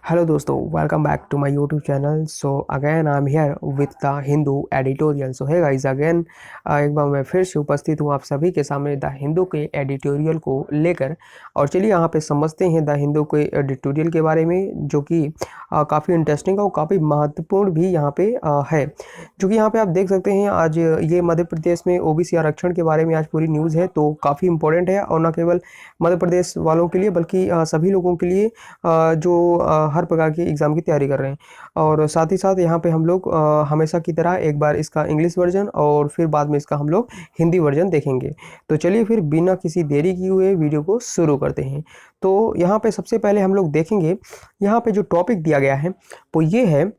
Hello दोस्तों, welcome back to my YouTube channel. So again I am here with the Hindu editorial. So hey guys, again एक बार मैं फिर से उपस्थित हूँ आप सभी के सामने द हिंदू के एडिटोरियल को लेकर। और चलिए यहाँ पे समझते हैं द हिंदू के एडिटोरियल के बारे में, जो कि काफ़ी इंटरेस्टिंग और काफ़ी महत्वपूर्ण भी यहाँ पे है। जो कि यहाँ पे आप देख सकते हैं, आज ये मध्य प्रदेश में ओबीसी आरक्षण के बारे में आज पूरी न्यूज़ है, तो काफ़ी इंपॉर्टेंट है। और न केवल मध्य प्रदेश वालों के लिए बल्कि सभी लोगों के लिए जो हर प्रकार की एग्ज़ाम की तैयारी कर रहे हैं। और साथ ही साथ यहाँ पे हम लोग हमेशा की तरह एक बार इसका इंग्लिश वर्जन और फिर बाद में इसका हम लोग हिंदी वर्जन देखेंगे। तो चलिए फिर बिना किसी देरी किए हुए वीडियो को शुरू करते हैं। तो यहाँ पे सबसे पहले हम लोग देखेंगे, यहाँ पे जो टॉपिक दिया गया है वो ये है,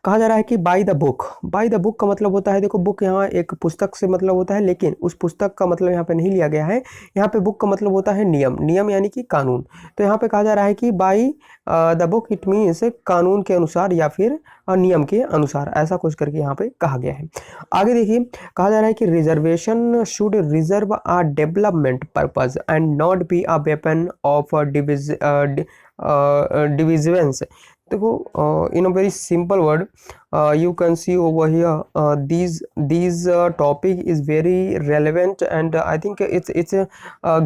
कहा जा रहा है कि by the book. By the book का मतलब होता है, देखो बुक यहाँ एक पुस्तक से मतलब होता है, लेकिन उस पुस्तक का मतलब यहाँ पे नहीं लिया गया है। यहाँ पे बुक का मतलब होता है नियम, नियम यानी कि कानून। तो यहाँ पे कहा जा रहा है कि by the book it means कानून के अनुसार या फिर नियम के अनुसार, ऐसा कुछ करके यहाँ पे कहा गया है। आगे देखिए, कहा जा रहा है कि reservation should reserve a development purpose and not be a weapon of divisions. देखो, in a very simple word, you can see over here, these topic is very relevant, and I think it's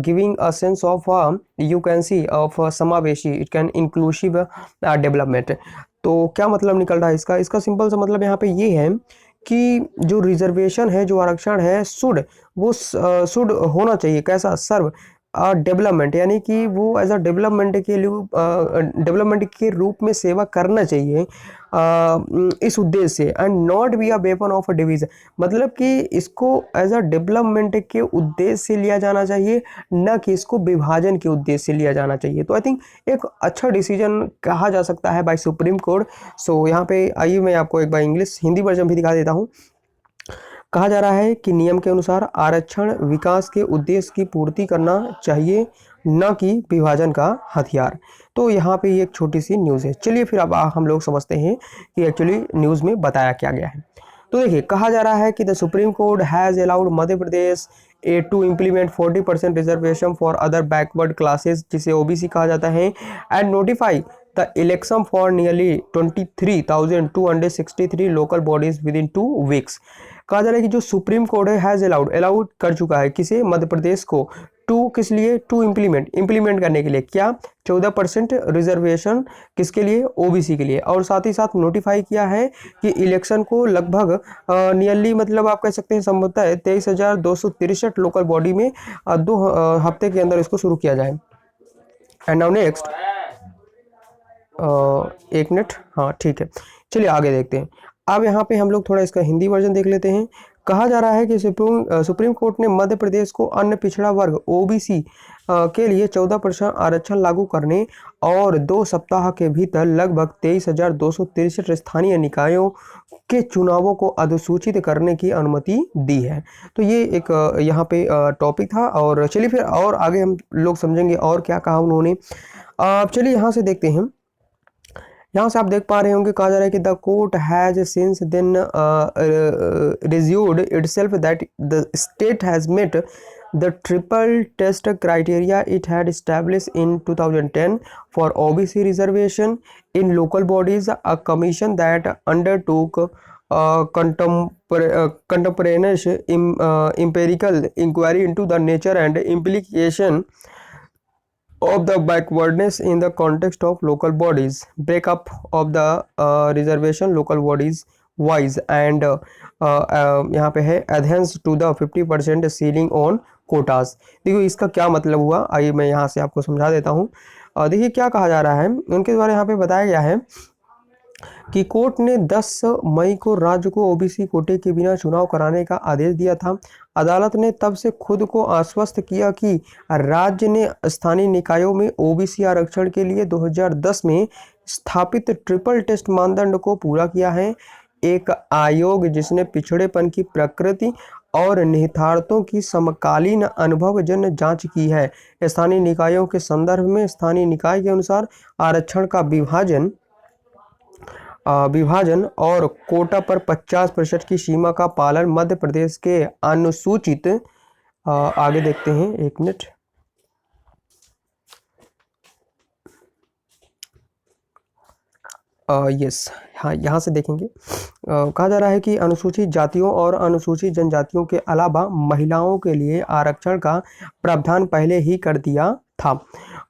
giving a sense of you can see of समावेशी, it can inclusive development। तो क्या मतलब निकल रहा है इसका? इसका simple सा मतलब यहाँ पे ये है कि जो रिजर्वेशन है, जो आरक्षण है, शुड होना चाहिए, कैसा? सर्व डेवलपमेंट, यानी कि वो एज अ डेवलपमेंट के लिए डेवलपमेंट के रूप में सेवा करना चाहिए इस उद्देश्य से। And not be a weapon of division, मतलब कि इसको एज अ डेवलपमेंट के उद्देश्य से लिया जाना चाहिए, न कि इसको विभाजन के उद्देश्य से लिया जाना चाहिए। तो आई थिंक एक अच्छा डिसीजन कहा जा सकता है बाय सुप्रीम कोर्ट। सो यहाँ पे आइए मैं आपको एक बार इंग्लिश हिंदी वर्जन भी दिखा देता हूँ। कहा जा रहा है कि नियम के अनुसार आरक्षण विकास के उद्देश्य की पूर्ति करना चाहिए, न कि विभाजन का हथियार। तो यहाँ पे ये एक छोटी सी न्यूज़ है। चलिए फिर अब हम लोग समझते हैं कि एक्चुअली न्यूज़ में बताया क्या गया है। तो देखिए, कहा जा रहा है कि the supreme court has allowed Madhya Pradesh to implement 40% reservation for other backward classes, जिसे ओबीसी कहा जाता है, and notify the election for nearly 23,263 local bodies within 2 weeks. कहा जा रहा है कि जो सुप्रीम कोर्ट है हैज़ अलाउड कर चुका है किसे? मध्य प्रदेश को। टू किस लिए? टू इम्प्लीमेंट करने के लिए क्या? 14% रिजर्वेशन किसके लिए? ओबीसी के लिए। और साथ ही साथ नोटिफाई किया है कि इलेक्शन को लगभग नियरली, मतलब आप कह सकते हैं संभवतः 23,263 लोकल बॉडी में 2 हफ्ते के अंदर इसको शुरू किया जाए। एंड नाउ नेक्स्ट, एक मिनट, हाँ ठीक है, चलिए आगे देखते हैं। अब यहाँ पे हम लोग थोड़ा इसका हिंदी वर्जन देख लेते हैं। कहा जा रहा है कि सुप्रीम कोर्ट ने मध्य प्रदेश को अन्य पिछड़ा वर्ग ओबीसी के लिए 14% आरक्षण लागू करने और 2 सप्ताह के भीतर लगभग 23,263 स्थानीय निकायों के चुनावों को अधिसूचित करने की अनुमति दी है। तो ये एक यहाँ पे टॉपिक था। और चलिए फिर और आगे हम लोग समझेंगे और क्या कहा उन्होंने। चलिए यहाँ से देखते हैं। यहाँ से आप देख पा रहे होंगे, कहा जा रहा है कि the court has since then reassured itself that the state has met the triple test criteria it had established in 2010 for OBC reservation in local bodies. A commission that undertook contemporaneous empirical inquiry into the nature and implication of the backwardness in the context of local bodies, breakup of the reservation local bodies wise, and यहाँ पे है adherence to the 50% ceiling on quotas। देखिए इसका क्या मतलब हुआ, आइए मैं यहाँ से आपको समझा देता हूँ। देखिए क्या कहा जा रहा है, उनके द्वारा यहाँ पे बताया गया है कि कोर्ट ने 10 मई को राज्य को ओबीसी कोटे के बिना चुनाव कराने का आदेश दिया था। अदालत ने तब से खुद को आश्वस्त किया कि राज्य ने स्थानीय निकायों में ओबीसी आरक्षण के लिए 2010 में स्थापित ट्रिपल टेस्ट मानदंड को पूरा किया है। एक आयोग जिसने पिछड़ेपन की प्रकृति और निहितार्थों की समकालीन अनुभवजन्य जांच की है। स्थानीय निकायों के संदर्भ में स्थानीय निकाय के अनुसार आरक्षण का विभाजन और कोटा पर 50% की सीमा का पालन मध्य प्रदेश के अनुसूचित आगे देखते हैं, एक मिनट। यस, हाँ, यहाँ से देखेंगे। कहा जा रहा है कि अनुसूचित जातियों और अनुसूचित जनजातियों के अलावा महिलाओं के लिए आरक्षण का प्रावधान पहले ही कर दिया था।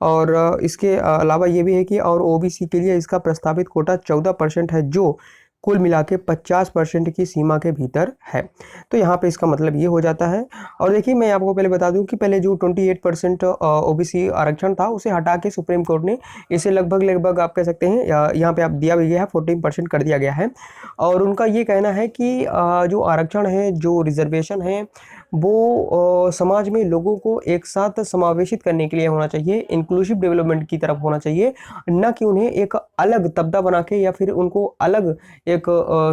और इसके अलावा ये भी है कि और ओबीसी के लिए इसका प्रस्तावित कोटा 14% है, जो कुल मिला के 50% की सीमा के भीतर है। तो यहाँ पे इसका मतलब ये हो जाता है। और देखिए, मैं आपको पहले बता दूं कि पहले जो 28% ओबीसी आरक्षण था, उसे हटा के सुप्रीम कोर्ट ने इसे लगभग लगभग आप कह सकते हैं, यहाँ पे आप दिया भी गया है, 14% कर दिया गया है। और उनका ये कहना है कि जो आरक्षण है, जो रिजर्वेशन है, वो समाज में लोगों को एक साथ समावेशित करने के लिए होना चाहिए, इंक्लूसिव डेवलपमेंट की तरफ होना चाहिए, न कि उन्हें एक अलग तबका बना के या फिर उनको अलग एक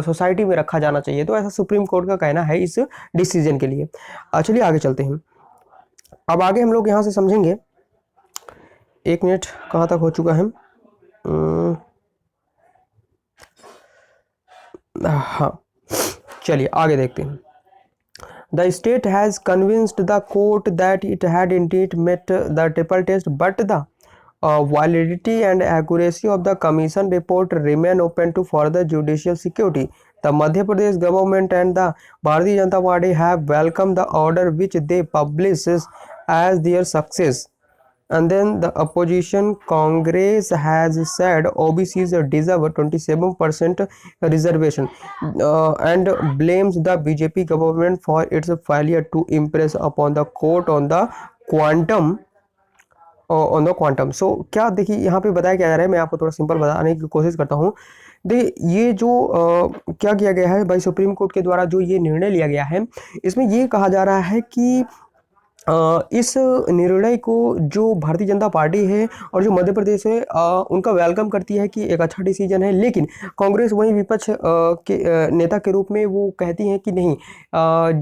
सोसाइटी में रखा जाना चाहिए। तो ऐसा सुप्रीम कोर्ट का कहना है इस डिसीजन के लिए। चलिए आगे चलते हैं। अब आगे हम लोग यहाँ से समझेंगे। 1 मिनट, कहाँ तक हो चुका है? हाँ, चलिए आगे देखते हैं। The state has convinced the court that it had indeed met the triple test, but the validity and accuracy of the commission report remain open to further judicial security. The Madhya Pradesh government and the Bharatiya Janata Party have welcomed the order, which they publish as their success. And then the opposition Congress has said OBCs deserve a 27% reservation, and blames the BJP government for its failure to impress upon the court on the quantum सो क्या देखिए, यहाँ पे बताया क्या जा रहा है, मैं आपको थोड़ा सिंपल बताने की कोशिश करता हूँ। देखिए, ये जो क्या किया गया है भाई, सुप्रीम कोर्ट के द्वारा जो ये निर्णय लिया गया है, इसमें ये कहा जा रहा है कि इस निर्णय को जो भारतीय जनता पार्टी है और जो मध्य प्रदेश है, उनका वेलकम करती है कि एक अच्छा डिसीजन है। लेकिन कांग्रेस वही विपक्ष के नेता के रूप में वो कहती हैं कि नहीं,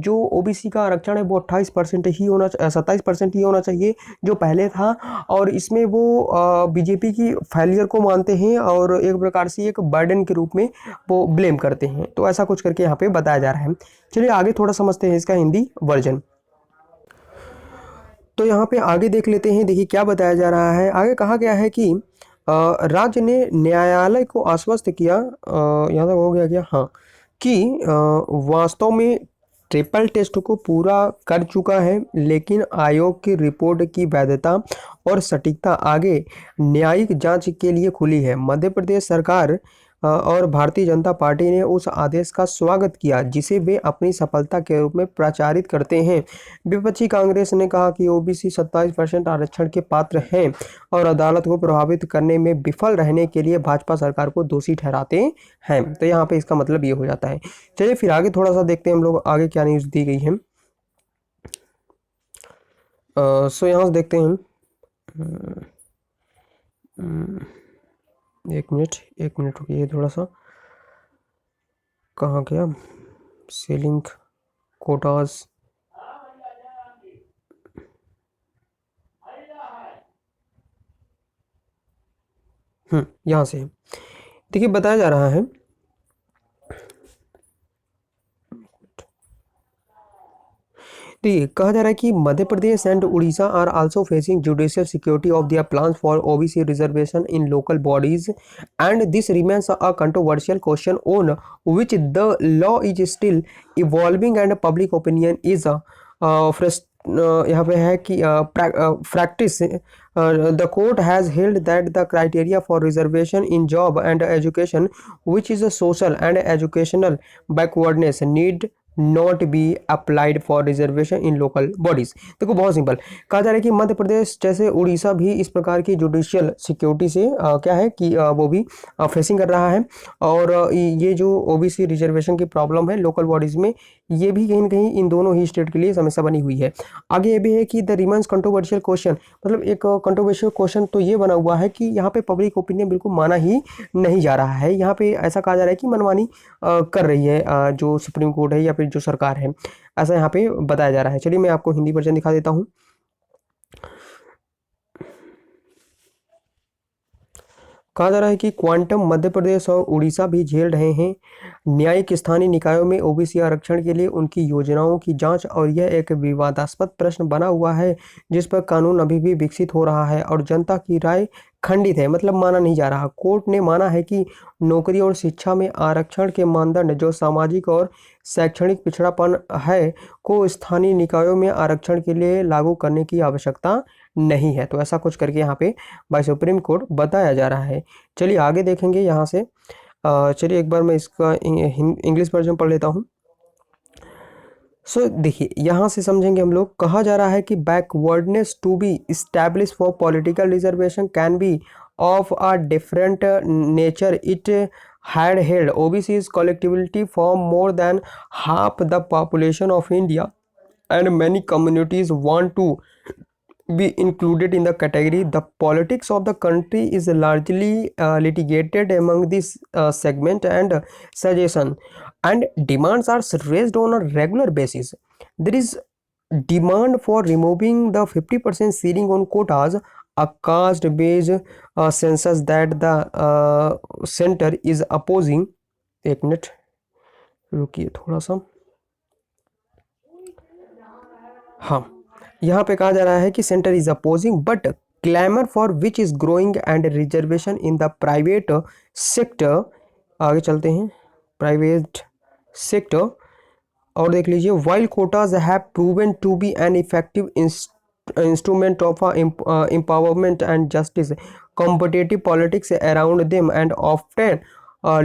जो ओबीसी का आरक्षण है वो 28% ही होना, 27% ही होना चाहिए जो पहले था। और इसमें वो बीजेपी की फेलियर को मानते हैं और एक प्रकार से एक बर्डन के रूप में वो ब्लेम करते हैं। तो ऐसा कुछ करके यहाँ पे बताया जा रहा है। चलिए आगे थोड़ा समझते हैं इसका हिंदी वर्जन। तो यहाँ पे आगे देख लेते हैं। देखिए क्या बताया जा रहा है। आगे कहा गया है कि राज्य ने न्यायालय को आश्वस्त किया, यहाँ तक हो गया क्या, हाँ, कि वास्तव में ट्रिपल टेस्ट को पूरा कर चुका है, लेकिन आयोग की रिपोर्ट की वैधता और सटीकता आगे न्यायिक जांच के लिए खुली है। मध्य प्रदेश सरकार और भारतीय जनता पार्टी ने उस आदेश का स्वागत किया जिसे वे अपनी सफलता के रूप में प्रचारित करते हैं। विपक्षी कांग्रेस ने कहा कि ओबीसी 27% आरक्षण के पात्र हैं और अदालत को प्रभावित करने में विफल रहने के लिए भाजपा सरकार को दोषी ठहराते हैं। तो यहाँ पे इसका मतलब ये हो जाता है। चलिए फिर आगे थोड़ा सा देखते हैं हम लोग, आगे क्या न्यूज़ दी गई है। सो यहाँ से देखते हैं। 1 मिनट रुकिए, थोड़ा सा कहाँ गया, सेलिंग कोटास, यहाँ से देखिए बताया जा रहा है। देखिए कहा जा रहा है कि Madhya Pradesh and Orissa are also facing judicial scrutiny of their plans for OBC reservation in local bodies and this remains a controversial question on which the law is still evolving and public opinion is यहाँ पे है कि practice the court has held that the criteria for reservation in job and education which is a social and educational backwardness need not be applied for reservation in local bodies. देखो बहुत simple कहा जा रहा है कि मध्य प्रदेश जैसे उड़ीसा भी इस प्रकार की जुडिशियल सिक्योरिटी से क्या है कि वो भी फेसिंग कर रहा है। और ये जो ओबीसी रिजर्वेशन की प्रॉब्लम है लोकल बॉडीज में, ये भी कहीं ना कहीं इन दोनों ही स्टेट के लिए समस्या बनी हुई है। आगे ये भी है कि द रिमेन्स कंट्रोवर्शियल क्वेश्चन, मतलब एक कंट्रोवर्शियल क्वेश्चन तो ये बना हुआ है कि यहाँ पे पब्लिक ओपिनियन बिल्कुल माना ही नहीं जा रहा है। यहाँ पे ऐसा कहा जा रहा है कि मनमानी कर रही है जो सुप्रीम कोर्ट है या फिर जो सरकार है, ऐसा यहाँ पे बताया जा रहा है। चलिए मैं आपको हिंदी वर्जन दिखा देता हूँ। कहा जा रहा है कि क्वांटम मध्य प्रदेश और उड़ीसा भी झेल रहे हैं न्यायिक स्थानीय निकायों में ओबीसी आरक्षण के लिए उनकी योजनाओं की जांच, और यह एक विवादास्पद प्रश्न बना हुआ है जिस पर कानून अभी भी विकसित हो रहा है और जनता की राय खंडित है, मतलब माना नहीं जा रहा। कोर्ट ने माना है कि नौकरी और शिक्षा में आरक्षण के मानदंड जो सामाजिक और शैक्षणिक पिछड़ापन है को स्थानीय निकायों में आरक्षण के लिए लागू करने की आवश्यकता नहीं है। तो ऐसा कुछ करके यहाँ पे बाय सुप्रीम कोर्ट बताया जा रहा है। चलिए आगे देखेंगे यहाँ से। चलिए एक बार मैं इसका इंग्लिश वर्जन पढ़ लेता हूँ। सो देखिए यहाँ से समझेंगे हम लोग। कहा जा रहा है कि backwardness to be establish for political reservation can be of a different nature. It had held OBC's collectivity form more than half the population of India, and many communities want to be included in the category. The politics of the country is largely litigated among this segment, and suggestion and demands are raised on a regular basis. There is demand for removing the 50% ceiling on quotas, a caste-based census that the center is opposing. एक minute रुकिए थोड़ा सा। हाँ, यहाँ पे कहा जा रहा है कि centre is opposing but clamour for which is growing and reservation in the private sector. आगे चलते हैं, प्राइवेट सेक्टर और देख लीजिए। While quotas have proven to be an effective instrument of empowerment and justice, competitive politics around them and often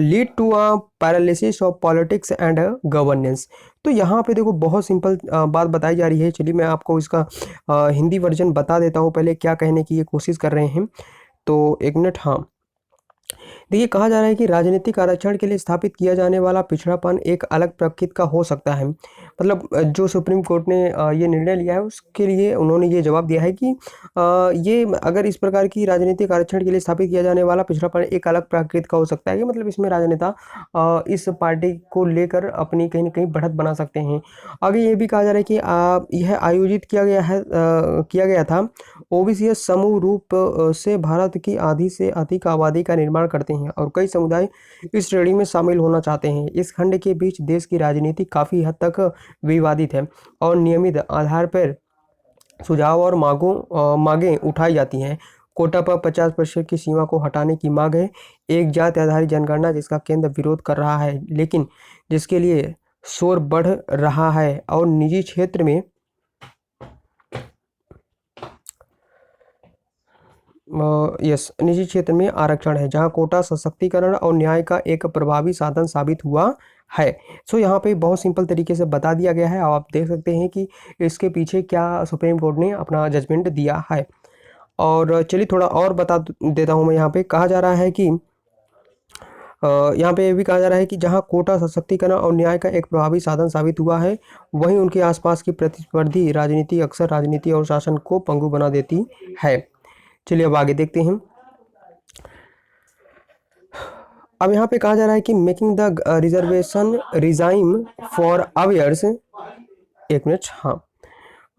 lead to a paralysis of politics and governance। तो यहाँ पे देखो बहुत सिंपल बात बताई जा रही है। चलिए मैं आपको इसका हिंदी वर्जन बता देता हूँ पहले क्या कहने की ये कोशिश कर रहे हैं। तो एक मिनट। हाँ देखिए, कहा जा रहा है कि राजनीतिक आरक्षण के लिए स्थापित किया जाने वाला पिछड़ापन एक अलग प्रकृति का हो सकता है। मतलब जो सुप्रीम कोर्ट ने ये निर्णय लिया है उसके लिए उन्होंने ये जवाब दिया है कि ये अगर इस प्रकार की राजनीतिक आरक्षण के लिए स्थापित किया जाने वाला पिछड़ापन एक अलग प्रकृति का हो सकता है कि मतलब इसमें राजनेता इस पार्टी को लेकर अपनी कहीं ना कहीं बढ़त बना सकते हैं। आगे ये भी कहा जा रहा है कि यह आयोजित किया गया था। ओबीसी समूह रूप से भारत की आधी से अधिक आबादी का निर्माण करते हैं और कई समुदाय इस श्रेणी में शामिल होना चाहते हैं। इस खंड के बीच देश की राजनीति काफ़ी हद तक विवादित है और नियमित आधार पर सुझाव और मांगें उठाई जाती हैं। कोटा पर 50% की सीमा को हटाने की मांग है। एक जाति आधारित जनगणना जिसका केंद्र विरोध कर रहा है, लेकिन जिसके लिए शोर बढ़ रहा है। और निजी क्षेत्र में निजी क्षेत्र में आरक्षण है, जहां कोटा सशक्तिकरण और न्याय का एक प्रभावी साधन साबित हुआ है। सो यहाँ पे बहुत सिंपल तरीके से बता दिया गया है। आप देख सकते हैं कि इसके पीछे क्या सुप्रीम कोर्ट ने अपना जजमेंट दिया है। और चलिए थोड़ा और बता देता हूँ मैं। यहाँ पे कहा जा रहा है कि यहाँ पे ये भी कहा जा रहा है कि जहाँ कोटा सशक्तिकरण और न्याय का एक प्रभावी साधन साबित हुआ है, वहीं उनके आसपास की प्रतिस्पर्धी राजनीति अक्सर राजनीति और शासन को पंगु बना देती है। चलिए अब आगे देखते हैं। अब यहाँ पे कहा जा रहा है कि making the reservation regime fairer. एक मिनट। हाँ,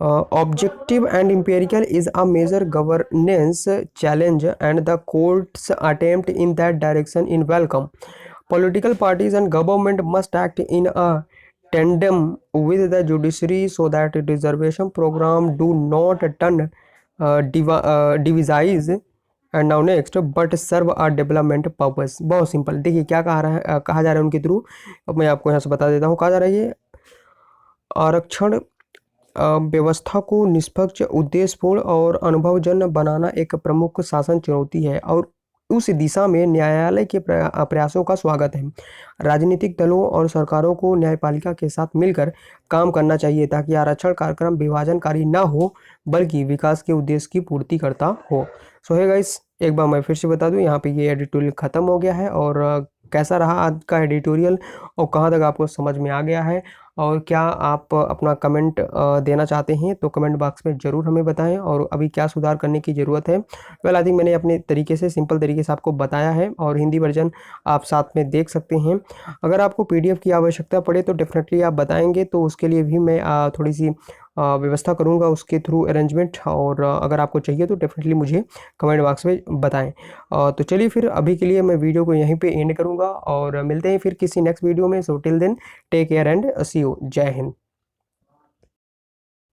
objective and empirical is a major governance challenge and the courts attempt in that direction in welcome. Political parties and government must act in a tandem with the judiciary so that reservation program do not turn divisive and now next but serve a development purpose। बहुत simple. देखिए क्या कहा जा रहा है उनके through. अब मैं आपको यहाँ से बता देता हूँ। कहा जा रहा है ये आरक्षण व्यवस्था को निष्पक्ष, उद्देश्यपूर्ण और अनुभवजन्य बनाना एक प्रमुख शासन चुनौती है और उस दिशा में न्यायालय के प्रयासों का स्वागत है। राजनीतिक दलों और सरकारों को न्यायपालिका के साथ मिलकर काम करना चाहिए ताकि आरक्षण कार्यक्रम विभाजनकारी ना हो बल्कि विकास के उद्देश्य की पूर्ति करता हो। सो है गाइस, एक बार मैं फिर से बता दूं, यहाँ पे ये एडिटोरियल ख़त्म हो गया है। और कैसा रहा आज का एडिटोरियल और कहाँ तक आपको समझ में आ गया है और क्या आप अपना कमेंट देना चाहते हैं तो कमेंट बॉक्स में ज़रूर हमें बताएं। और अभी क्या सुधार करने की ज़रूरत है, वेल आई थिंक मैंने अपने तरीके से सिंपल तरीके से आपको बताया है और हिंदी वर्जन आप साथ में देख सकते हैं। अगर आपको पीडीएफ की आवश्यकता पड़े तो डेफिनेटली आप बताएंगे, तो उसके लिए भी मैं थोड़ी सी व्यवस्था करूंगा उसके थ्रू अरेंजमेंट। और अगर आपको चाहिए तो डेफिनेटली मुझे कमेंट बॉक्स में बताएं। तो चलिए फिर अभी के लिए मैं वीडियो को यहीं पे एंड करूंगा और मिलते हैं फिर किसी नेक्स्ट वीडियो में। So till then take care and see you. जय हिंद।